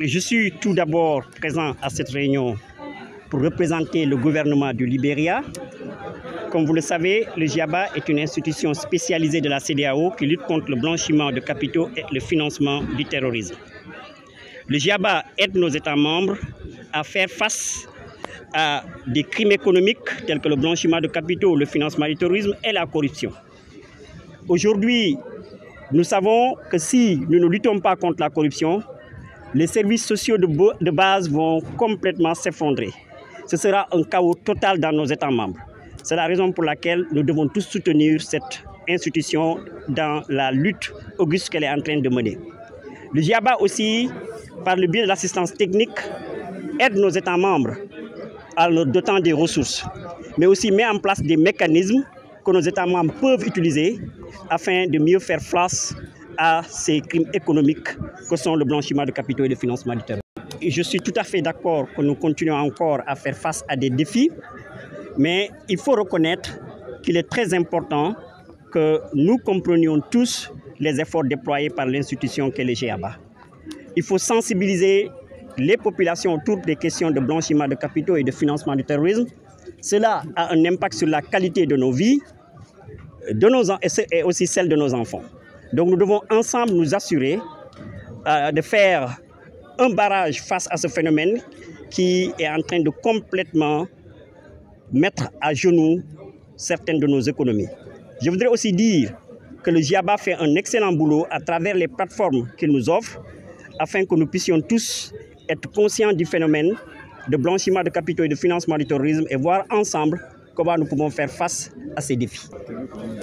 Je suis tout d'abord présent à cette réunion pour représenter le gouvernement du Libéria. Comme vous le savez, le GIABA est une institution spécialisée de la CEDEAO qui lutte contre le blanchiment de capitaux et le financement du terrorisme. Le GIABA aide nos États membres à faire face à des crimes économiques tels que le blanchiment de capitaux, le financement du terrorisme et la corruption. Aujourd'hui, nous savons que si nous ne luttons pas contre la corruption, les services sociaux de base vont complètement s'effondrer. Ce sera un chaos total dans nos États membres. C'est la raison pour laquelle nous devons tous soutenir cette institution dans la lutte auguste qu'elle est en train de mener. Le GIABA aussi, par le biais de l'assistance technique, aide nos États membres en leur dotant des ressources, mais aussi met en place des mécanismes que nos États membres peuvent utiliser afin de mieux faire face à ces crimes économiques que sont le blanchiment de capitaux et le financement du terrorisme. Et je suis tout à fait d'accord que nous continuons encore à faire face à des défis, mais il faut reconnaître qu'il est très important que nous comprenions tous les efforts déployés par l'institution qu'est le GIABA. Il faut sensibiliser les populations autour des questions de blanchiment de capitaux et de financement du terrorisme. Cela a un impact sur la qualité de nos vies et aussi celle de nos enfants. Donc nous devons ensemble nous assurer de faire un barrage face à ce phénomène qui est en train de complètement mettre à genoux certaines de nos économies. Je voudrais aussi dire que le GIABA fait un excellent boulot à travers les plateformes qu'il nous offre afin que nous puissions tous être conscients du phénomène de blanchiment de capitaux et de financement du terrorisme et voir ensemble comment nous pouvons faire face à ces défis.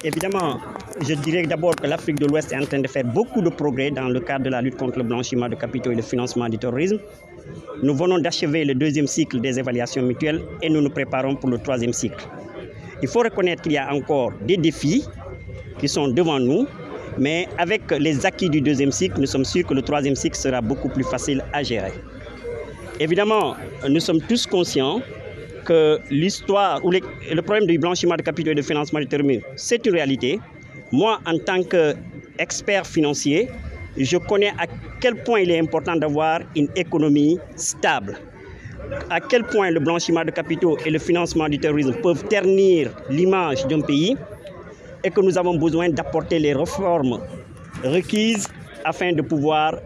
Évidemment, je dirais d'abord que l'Afrique de l'Ouest est en train de faire beaucoup de progrès dans le cadre de la lutte contre le blanchiment de capitaux et le financement du terrorisme. Nous venons d'achever le deuxième cycle des évaluations mutuelles et nous nous préparons pour le troisième cycle. Il faut reconnaître qu'il y a encore des défis qui sont devant nous, mais avec les acquis du deuxième cycle, nous sommes sûrs que le troisième cycle sera beaucoup plus facile à gérer. Évidemment, nous sommes tous conscients que l'histoire ou le problème du blanchiment de capitaux et de financement du terrorisme, c'est une réalité. Moi, en tant qu'expert financier, je connais à quel point il est important d'avoir une économie stable, à quel point le blanchiment de capitaux et le financement du terrorisme peuvent ternir l'image d'un pays et que nous avons besoin d'apporter les réformes requises afin de pouvoir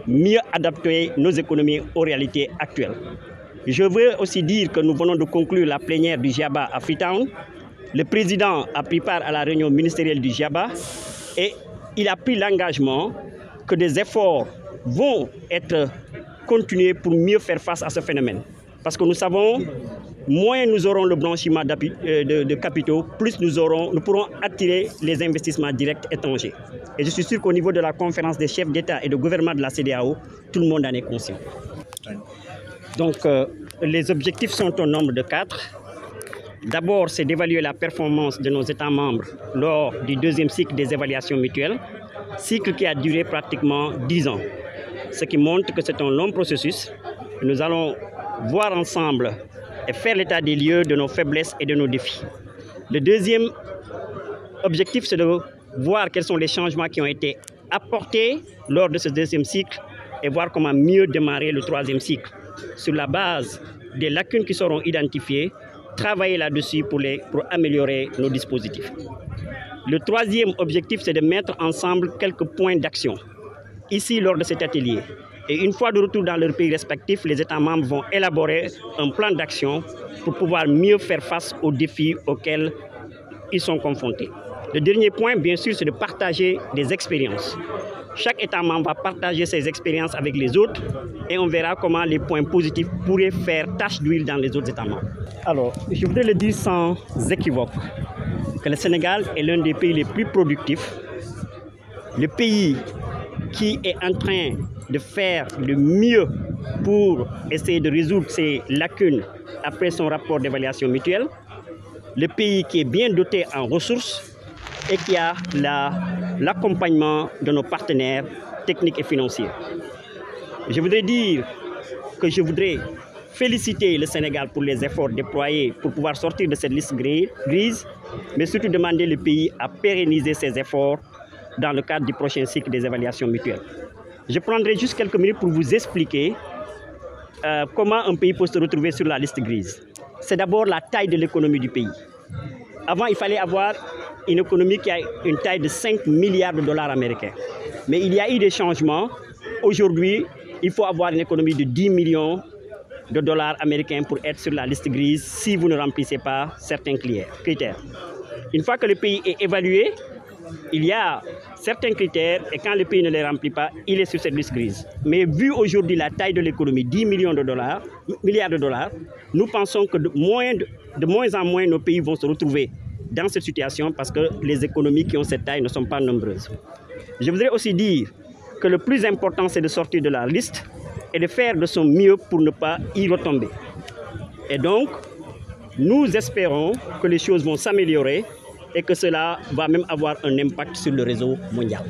mieux adapter nos économies aux réalités actuelles. Je veux aussi dire que nous venons de conclure la plénière du GIABA à Freetown. Le président a pris part à la réunion ministérielle du GIABA et il a pris l'engagement que des efforts vont être continués pour mieux faire face à ce phénomène. Parce que nous savons, moins nous aurons le blanchiment de capitaux, plus nous pourrons attirer les investissements directs étrangers. Et je suis sûr qu'au niveau de la conférence des chefs d'État et de gouvernement de la CEDEAO, tout le monde en est conscient. Donc, les objectifs sont au nombre de 4. D'abord, c'est d'évaluer la performance de nos États membres lors du deuxième cycle des évaluations mutuelles, cycle qui a duré pratiquement 10 ans, ce qui montre que c'est un long processus. Nous allons voir ensemble et faire l'état des lieux de nos faiblesses et de nos défis. Le deuxième objectif, c'est de voir quels sont les changements qui ont été apportés lors de ce deuxième cycle et voir comment mieux démarrer le troisième cycle. Sur la base des lacunes qui seront identifiées, travailler là-dessus pour améliorer nos dispositifs. Le troisième objectif, c'est de mettre ensemble quelques points d'action ici lors de cet atelier. Et une fois de retour dans leurs pays respectifs, les États membres vont élaborer un plan d'action pour pouvoir mieux faire face aux défis auxquels ils sont confrontés. Le dernier point, bien sûr, c'est de partager des expériences. Chaque État membre va partager ses expériences avec les autres et on verra comment les points positifs pourraient faire tache d'huile dans les autres États membres. Alors, je voudrais le dire sans équivoque que le Sénégal est l'un des pays les plus productifs, le pays qui est en train de faire le mieux pour essayer de résoudre ses lacunes après son rapport d'évaluation mutuelle, le pays qui est bien doté en ressources et qui a l'accompagnement de nos partenaires techniques et financiers. Je voudrais dire que je voudrais féliciter le Sénégal pour les efforts déployés pour pouvoir sortir de cette liste grise, mais surtout demander le pays à pérenniser ses efforts dans le cadre du prochain cycle des évaluations mutuelles. Je prendrai juste quelques minutes pour vous expliquer comment un pays peut se retrouver sur la liste grise. C'est d'abord la taille de l'économie du pays. Avant, il fallait avoir une économie qui a une taille de 5 milliards de dollars américains. Mais il y a eu des changements. Aujourd'hui, il faut avoir une économie de 10 millions de dollars américains pour être sur la liste grise si vous ne remplissez pas certains critères. Une fois que le pays est évalué, il y a certains critères et quand le pays ne les remplit pas, il est sur cette liste grise. Mais vu aujourd'hui la taille de l'économie, 10 milliards de dollars, nous pensons que de moins en moins nos pays vont se retrouver dans cette situation parce que les économies qui ont cette taille ne sont pas nombreuses. Je voudrais aussi dire que le plus important, c'est de sortir de la liste et de faire de son mieux pour ne pas y retomber. Et donc, nous espérons que les choses vont s'améliorer et que cela va même avoir un impact sur le réseau mondial.